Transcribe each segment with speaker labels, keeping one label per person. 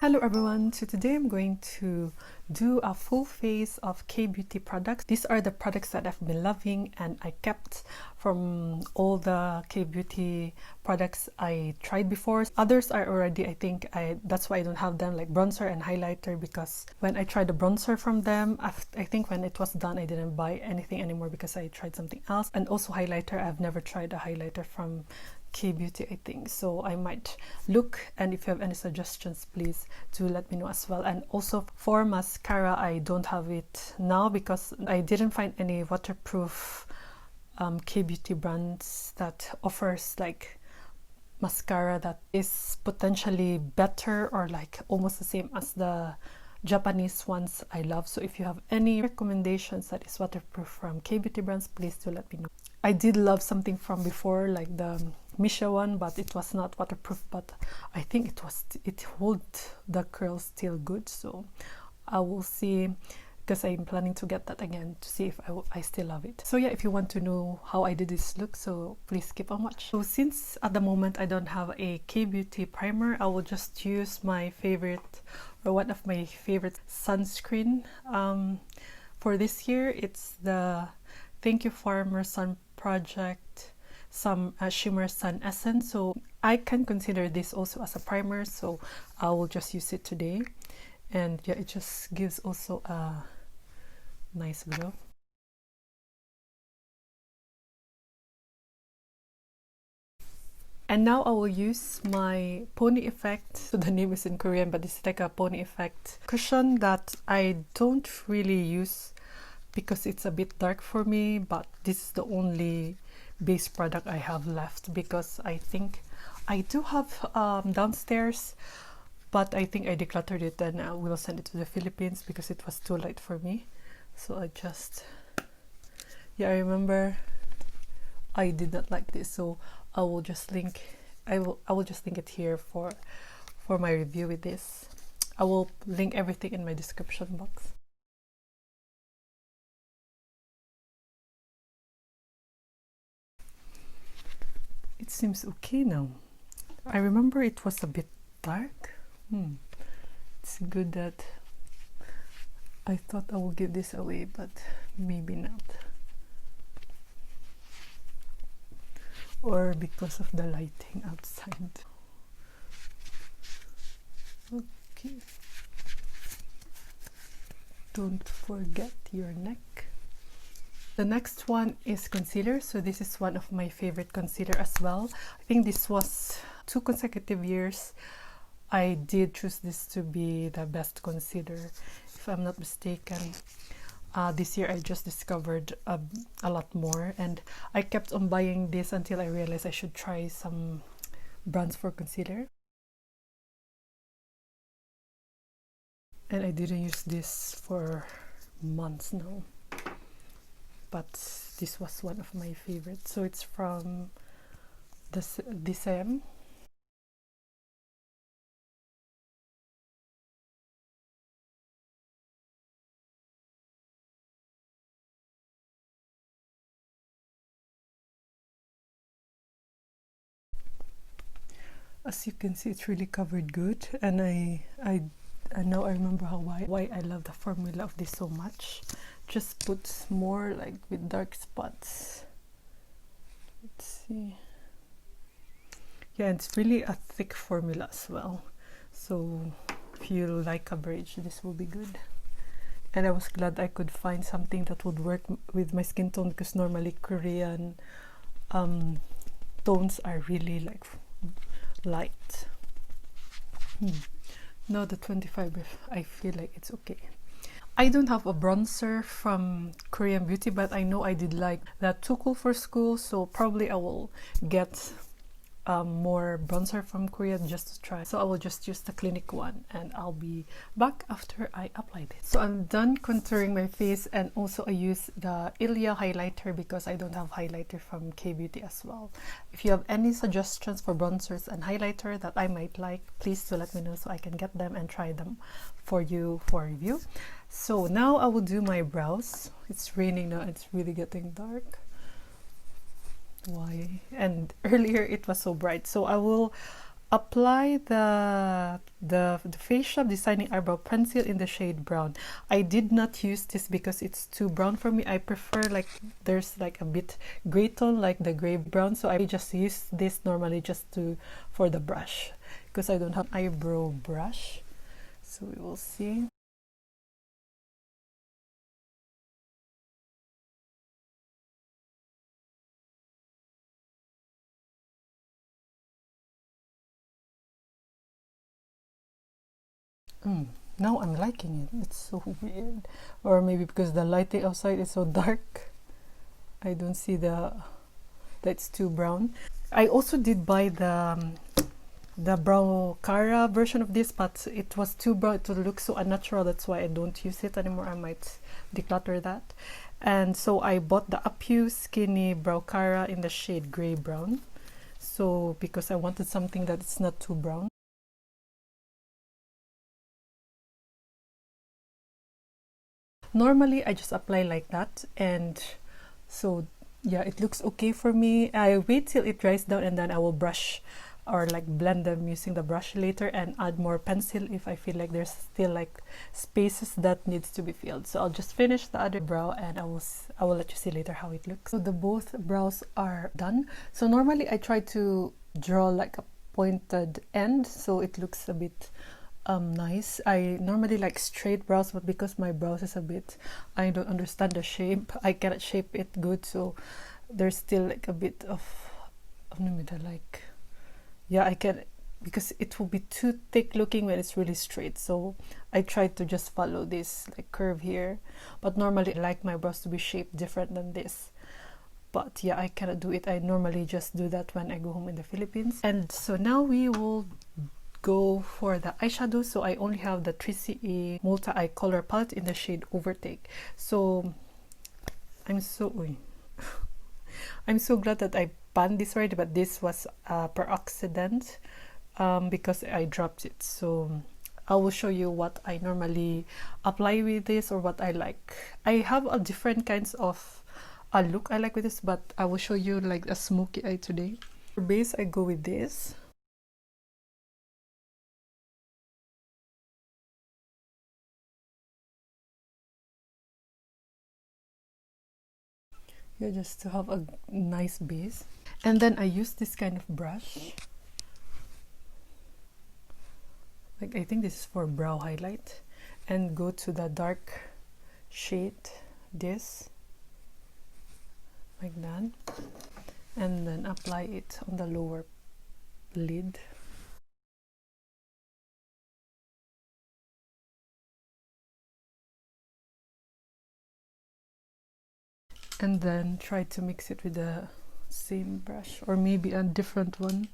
Speaker 1: Hello everyone, so today I'm going to do a full face of K-beauty products. These are the products that I've been loving and I kept from all the K-beauty products I tried before. Others are already, I think, that's why I don't have them, like bronzer and highlighter, because when I tried the bronzer from them, I think when it was done I didn't buy anything anymore because I tried something else. And also highlighter, I've never tried a highlighter from K-beauty, I think, so I might look, and if you have any suggestions, please do let me know as well. And also for mascara, I don't have it now because I didn't find any waterproof K-beauty brands that offers like mascara that is potentially better or like almost the same as the Japanese ones I love. So if you have any recommendations that is waterproof from K-beauty brands, please do let me know. I did love something from before, like the Missha one, but it was not waterproof, but I think it hold the curls still good, so I will see, because I'm planning to get that again to see if I still love it. So yeah, if you want to know how I did this look, so please keep on watch. So since at the moment I don't have a K-beauty primer, I will just use my favorite, or one of my favorite sunscreen for this year. It's the Thank You Farmer Sun Project Shimmer Sun Essence. So I can consider this also as a primer, so I will just use it today. And yeah, it just gives also a nice glow. And now I will use my Pony Effect. So the name is in Korean, but it's like a Pony Effect cushion that I don't really use because it's a bit dark for me, but this is the only base product I have left, because I think I do have downstairs, but I think I decluttered it and I will send it to the Philippines because it was too light for me. So I just, yeah, I remember I did not like this, so I will just link, I will just link it here for my review with this. I will link everything in my description box. It seems okay now. I remember it was a bit dark. It's good that I thought I will give this away, but maybe not. Or because of the lighting outside. Okay. Don't forget your neck. The next one is concealer. So this is one of my favorite concealer as well. I think this was 2 consecutive years I did choose this to be the best concealer, if I'm not mistaken. This year I just discovered a lot more, and I kept on buying this until I realized I should try some brands for concealer. And I didn't use this for months now, but this was one of my favorites. So it's from the Saem. As you can see, it's really covered good, and I now I remember why I love the formula of this so much. Just put more like with dark spots. Let's see. Yeah, it's really a thick formula as well, so if you like coverage, this will be good. And I was glad I could find something that would work with my skin tone, because normally Korean tones are really like light. Now the 25, I feel like it's okay. I don't have a bronzer from Korean Beauty, but I know I did like that Too Cool for School, so probably I will get more bronzer from Korea just to try. So I will just use the Clinique one, and I'll be back after I applied it. So I'm done contouring my face, and also I use the Ilia highlighter because I don't have highlighter from K-beauty as well. If you have any suggestions for bronzers and highlighter that I might like, please do let me know so I can get them and try them for you for review. So now I will do my brows. It's raining now, it's really getting dark. Why? And earlier it was so bright, so I will apply the Faceshop Designing Eyebrow Pencil in the shade brown. I did not use this because it's too brown for me. I prefer like there's like a bit gray tone, like the gray brown, so I just use this normally just to for the brush because I don't have eyebrow brush. So we will see. Now I'm liking it. It's so weird. Or maybe because the lighting outside is so dark. I don't see that's too brown. I also did buy the Browcara version of this, but it was too brown to look so unnatural. That's why I don't use it anymore. I might declutter that. And so I bought the Up-You Skinny Browcara in the shade gray brown. So because I wanted something that it's not too brown. Normally I just apply like that, and so yeah, it looks okay for me. I wait till it dries down and then I will brush or like blend them using the brush later and add more pencil if I feel like there's still like spaces that needs to be filled. So I'll just finish the other brow and I will let you see later how it looks. So the both brows are done. So normally I try to draw like a pointed end so it looks a bit nice. I normally like straight brows, but because my brows is a bit, I don't understand the shape, I cannot shape it good, so there's still like a bit of like, yeah, I can, because it will be too thick looking when it's really straight. So I try to just follow this like curve here, but normally I like my brows to be shaped different than this. But yeah, I cannot do it. I normally just do that when I go home in the Philippines. And so now we will go for the eyeshadow. So I only have the 3CE multi-eye color palette in the shade Overtake. So I'm so glad that I banned this already, but this was per accident because I dropped it. So I will show you what I normally apply with this or what I like. I have a different kinds of look I like with this, but I will show you like a smoky eye today. For base, I go with this. Yeah, just to have a nice base. And then I use this kind of brush. Like, I think this is for brow highlight. And go to the dark shade, this. Like that. And then apply it on the lower lid. And then try to mix it with the same brush or maybe a different one,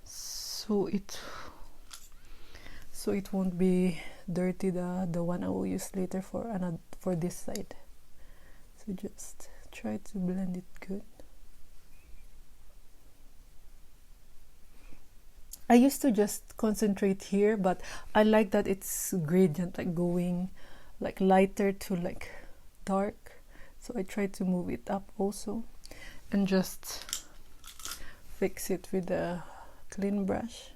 Speaker 1: so it won't be dirty, the one I will use later for this side. So just try to blend it good. I used to just concentrate here, but I like that it's gradient, like going like lighter to like dark. So I try to move it up also and just fix it with a clean brush.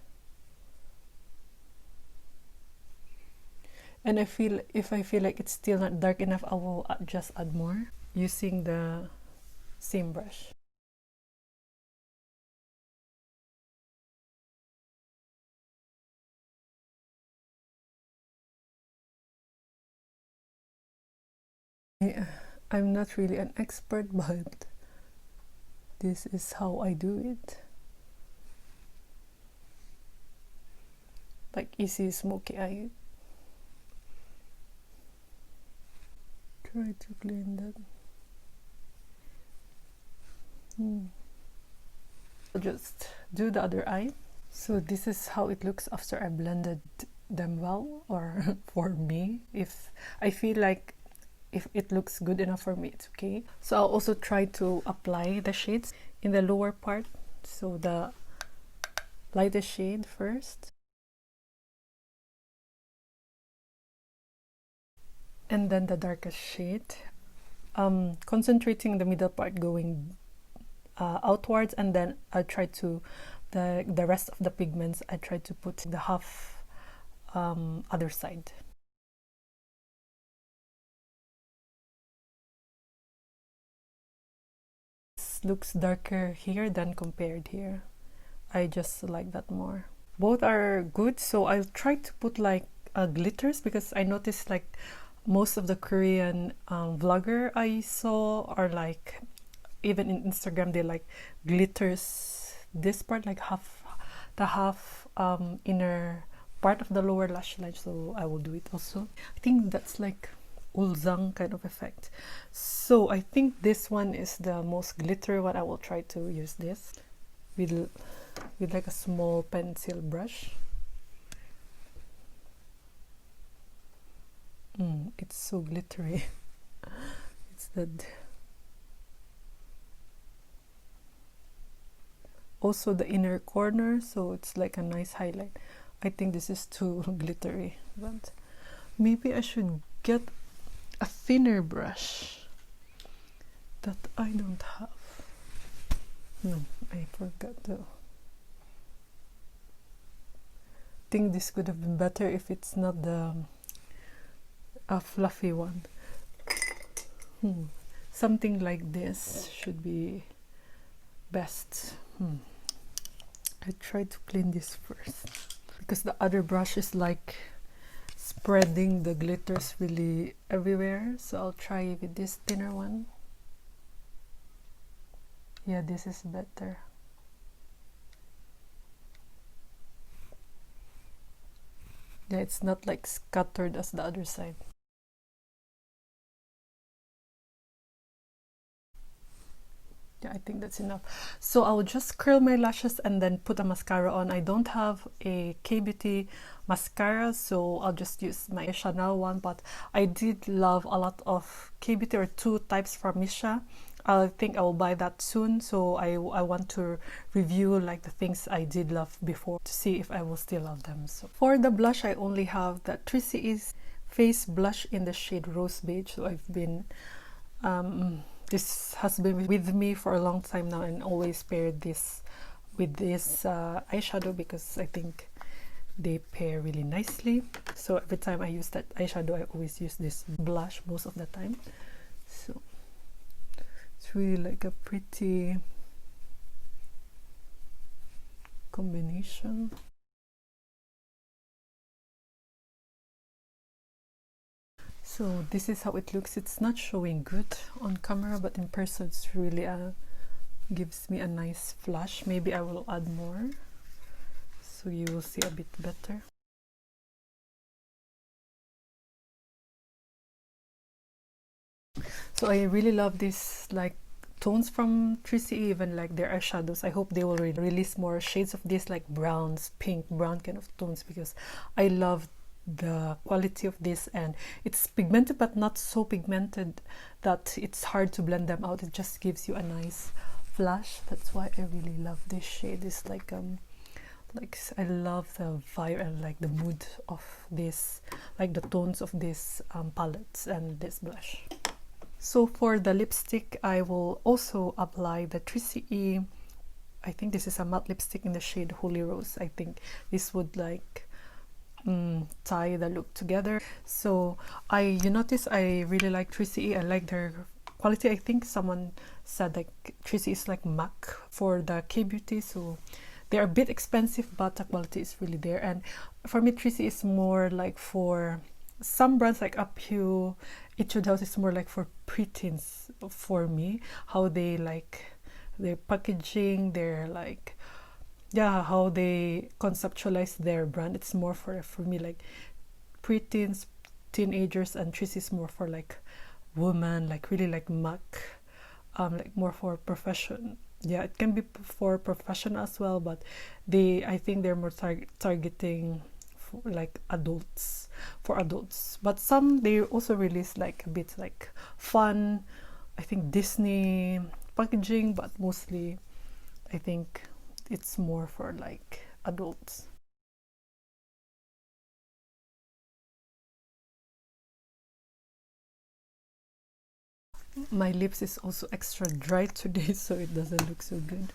Speaker 1: And if I feel like it's still not dark enough, I will just add more using the same brush. I'm not really an expert, but this is how I do it. Like easy smoky eye. Try to clean that. I'll just do the other eye. So this is how it looks after I blended them well, or for me, if I feel like if it looks good enough for me, it's okay. So I'll also try to apply the shades in the lower part. So the lightest shade first. And then the darkest shade. Concentrating the middle part going outwards, and then I'll try to the rest of the pigments, I tried to put the half other side. This looks darker here than compared here. I just like that more. Both are good, so I'll try to put like glitters, because I noticed like most of the Korean vlogger I saw are like, even in Instagram, they like glitters this part, like the half inner part of the lower lash line, so I will do it also. I think that's like ulzang kind of effect. So I think this one is the most glitter one. I will try to use this with like a small pencil brush. It's so glittery. It's that. Also the inner corner, so it's like a nice highlight. I think this is too glittery, but maybe I should get a thinner brush that I don't have. No, I forgot to. I think this could have been better if it's not the a fluffy one. Something like this should be best. I tried to clean this first, because the other brush is like spreading the glitters really everywhere, so I'll try with this thinner one. Yeah, this is better. Yeah, it's not like scattered as the other side. Yeah, I think that's enough. So I'll just curl my lashes and then put a mascara on. I don't have a K-Beauty mascara, so I'll just use my Chanel one, but I did love a lot of K-Beauty, or two types from Missha. I think I will buy that soon, so I want to review like the things I did love before to see if I will still love them. So for the blush, I only have the 3CE's face blush in the shade Rose Beige. So I've been this has been with me for a long time now, and always paired this with this eyeshadow, because I think they pair really nicely. So every time I use that eyeshadow, I always use this blush most of the time. So it's really like a pretty combination. So this is how it looks. It's not showing good on camera, but in person it's really gives me a nice flash. Maybe I will add more so you will see a bit better. So I really love this like tones from 3CE, even like their eyeshadows. I hope they will release more shades of this, like browns, pink, brown kind of tones, because I love the quality of this, and it's pigmented but not so pigmented that it's hard to blend them out. It just gives you a nice flash. That's why I really love this shade. It's like I love the vibe and like the mood of this, like the tones of this palettes and this blush. So for the lipstick, I will also apply the 3CE. I think this is a matte lipstick in the shade Holy Rose. I think this would like tie the look together. So you notice I really like 3CE. I like their quality. I think someone said like 3CE is like MAC for the K-Beauty, so they're a bit expensive, but the quality is really there. And for me, 3CE is more like for some brands like Uphill, Etude House is more like for preteens for me. How they like their packaging, their like, yeah, how they conceptualize their brand. It's more for me like preteens, teenagers, and 3CE is more for like women, like really like MAC, like more for profession. Yeah, it can be for professional as well, but I think they're more targeting like adults, for adults. But some they also release like a bit like fun, I think Disney packaging, but mostly I think it's more for like adults. My lips is also extra dry today, so it doesn't look so good.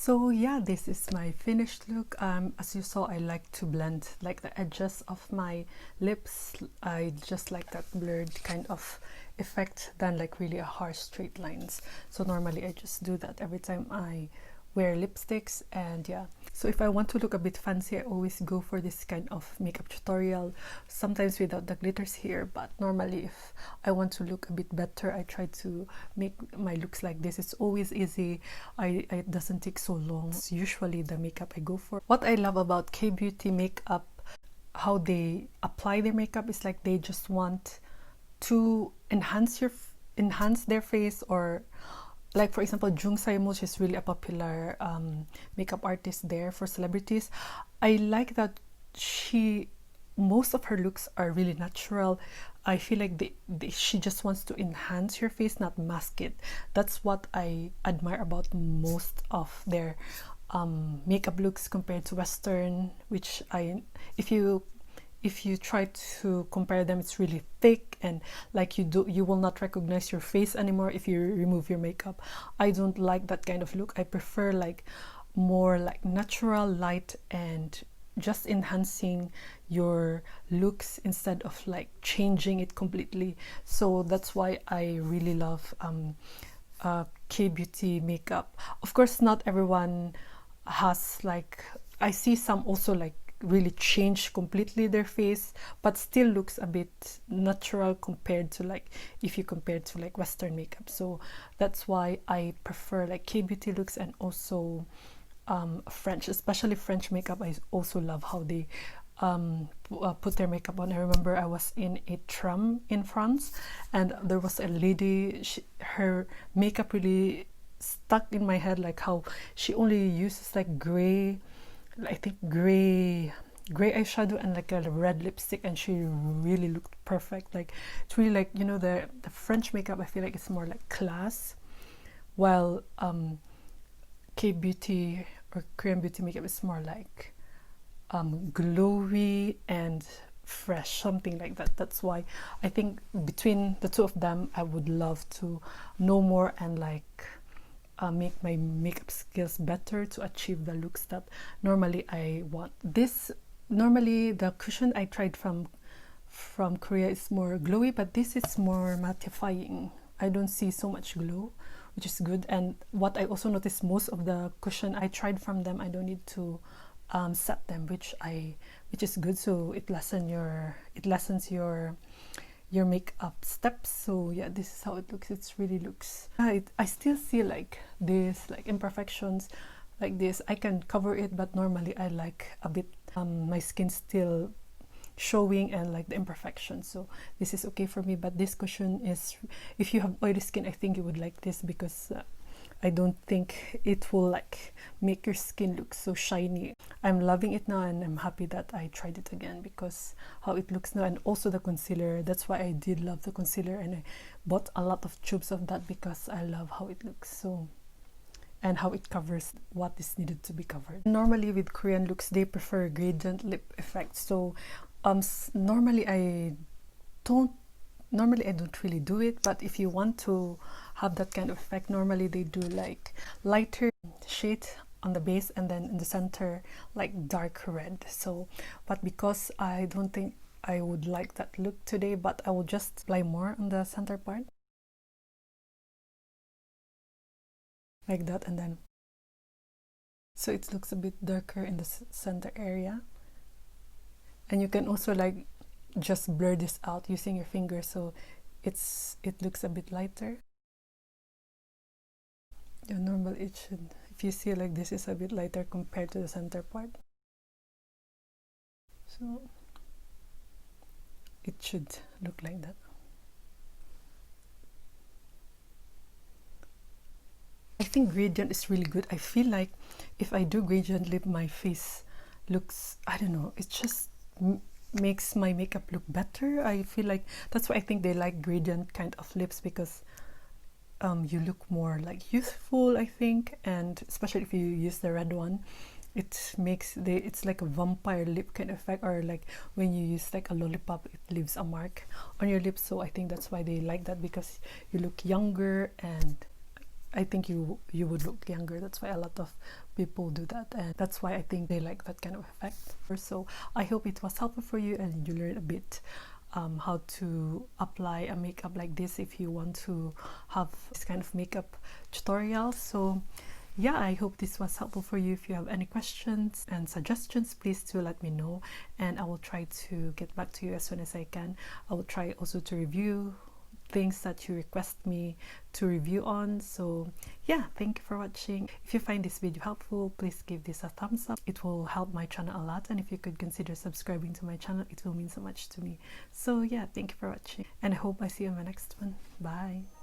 Speaker 1: So yeah, this is my finished look. As you saw, I like to blend like the edges of my lips. I just like that blurred kind of effect than like really a harsh straight lines. So normally I just do that every time I wear lipsticks. And yeah, so if I want to look a bit fancy, I always go for this kind of makeup tutorial, sometimes without the glitters here, but normally if I want to look a bit better, I try to make my looks like this. It's always easy. It doesn't take so long. It's usually the makeup I go for. What I love about K-beauty makeup, how they apply their makeup, is like they just want to enhance their face, or like for example Jung Saimo, she's really a popular makeup artist there for celebrities. I like that most of her looks are really natural. I feel like she just wants to enhance your face, not mask it. That's what I admire about most of their makeup looks compared to Western, which if you try to compare them, it's really thick, and like you will not recognize your face anymore if you remove your makeup. I don't like that kind of look. I prefer like more like natural, light, and just enhancing your looks instead of like changing it completely. So that's why I really love K-beauty makeup. Of course, not everyone has like, I see some also like really change completely their face, but still looks a bit natural compared to like if you compare to like Western makeup. So that's why I prefer like K-beauty looks, and also French, especially French makeup. I also love how they put their makeup on. I remember I was in a tram in France, and there was a lady, her makeup really stuck in my head, like how she only uses like gray, I think gray eyeshadow and like a red lipstick, and she really looked perfect. Like it's really like, you know, the French makeup, I feel like it's more like class, while K-beauty or Korean beauty makeup is more like glowy and fresh, something like that. That's why I think between the two of them, I would love to know more and like make my makeup skills better to achieve the looks that normally I want. Normally the cushion I tried from Korea is more glowy, but this is more mattifying. I don't see so much glow, which is good. And what I also noticed, most of the cushion I tried from them, I don't need to set them, which is good. So it lessens your makeup steps. So yeah, this is how it looks. It really looks, I still see like this, like imperfections like this. I can cover it, but normally I like a bit my skin still showing and like the imperfections. So this is okay for me. But this cushion is, if you have oily skin, I think you would like this, because I don't think it will like make your skin look so shiny. I'm loving it now, and I'm happy that I tried it again because how it looks now. And also the concealer, that's why I did love the concealer, and I bought a lot of tubes of that because I love how it looks, so, and how it covers what is needed to be covered. Normally with Korean looks, they prefer gradient lip effect. So normally I don't really do it, but if you want to have that kind of effect, normally they do like lighter shade on the base, and then in the center like dark red. So, but because I don't think I would like that look today, but I will just apply more on the center part like that, and then so it looks a bit darker in the center area. And you can also like just blur this out using your finger, so it looks a bit lighter. Yeah, normal it should, if you see like this is a bit lighter compared to the center part, so it should look like that. I think gradient is really good. I feel like if I do gradient lip, my face looks, I don't know, it just makes my makeup look better. I feel like that's why I think they like gradient kind of lips, because you look more like youthful, I think. And especially if you use the red one, it makes it's like a vampire lip kind of effect, or like when you use like a lollipop, it leaves a mark on your lips. So I think that's why they like that, because you look younger and I think you would look younger. That's why a lot of people do that, and that's why I think they like that kind of effect. So I hope it was helpful for you and you learned a bit how to apply a makeup like this if you want to have this kind of makeup tutorial. So yeah, I hope this was helpful for you. If you have any questions and suggestions, please do let me know, and I will try to get back to you as soon as I can. I will try also to review things that you request me to review on. So yeah, thank you for watching. If you find this video helpful, please give this a thumbs up. It will help my channel a lot, and if you could consider subscribing to my channel, it will mean so much to me. So yeah, thank you for watching, and I hope I see you in my next one. Bye.